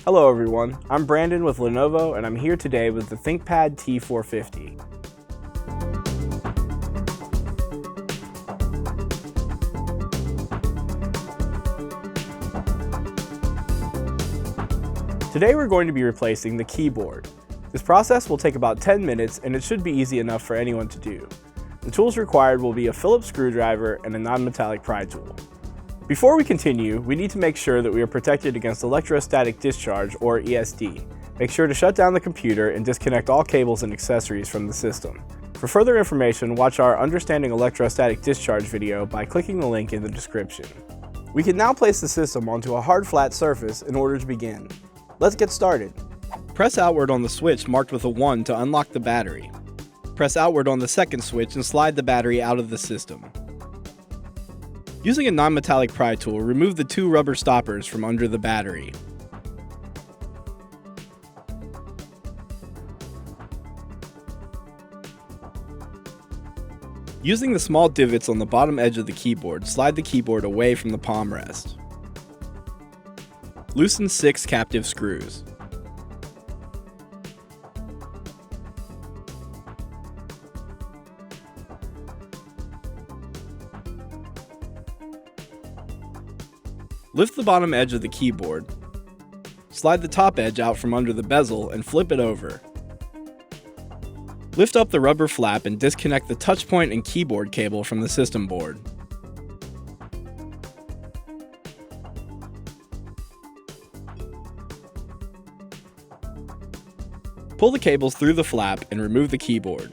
Hello everyone, I'm Brandon with Lenovo and I'm here today with the ThinkPad T450. Today we're going to be replacing the keyboard. This process will take about 10 minutes and it should be easy enough for anyone to do. The tools required will be a Phillips screwdriver and a non-metallic pry tool. Before we continue, we need to make sure that we are protected against electrostatic discharge, or ESD. Make sure to shut down the computer and disconnect all cables and accessories from the system. For further information, watch our Understanding Electrostatic Discharge video by clicking the link in the description. We can now place the system onto a hard flat surface in order to begin. Let's get started. Press outward on the switch marked with a 1 to unlock the battery. Press outward on the second switch and slide the battery out of the system. Using a non-metallic pry tool, remove the 2 rubber stoppers from under the battery. Using the small divots on the bottom edge of the keyboard, slide the keyboard away from the palm rest. Loosen 6 captive screws. Lift the bottom edge of the keyboard, slide the top edge out from under the bezel and flip it over. Lift up the rubber flap and disconnect the touch point and keyboard cable from the system board. Pull the cables through the flap and remove the keyboard.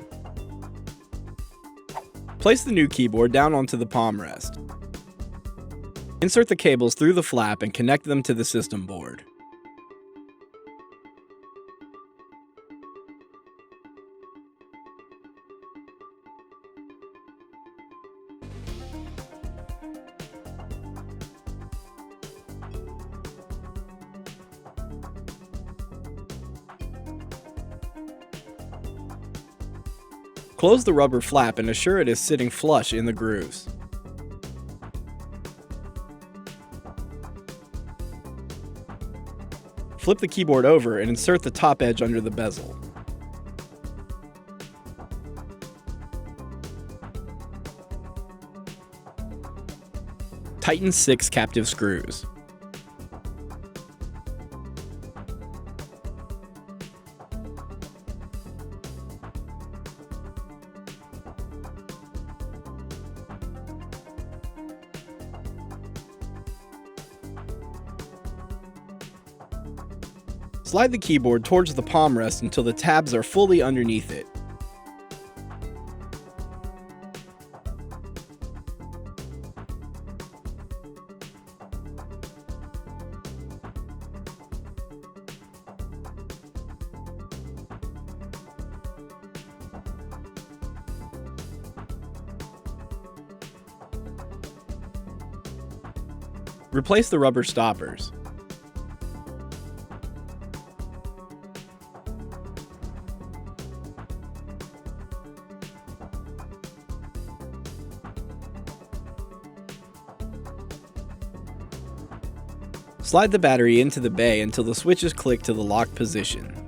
Place the new keyboard down onto the palm rest. Insert the cables through the flap and connect them to the system board. Close the rubber flap and assure it is sitting flush in the grooves. Flip the keyboard over and insert the top edge under the bezel. Tighten 6 captive screws. Slide the keyboard towards the palm rest until the tabs are fully underneath it. Replace the rubber stoppers. Slide the battery into the bay until the switches click to the locked position.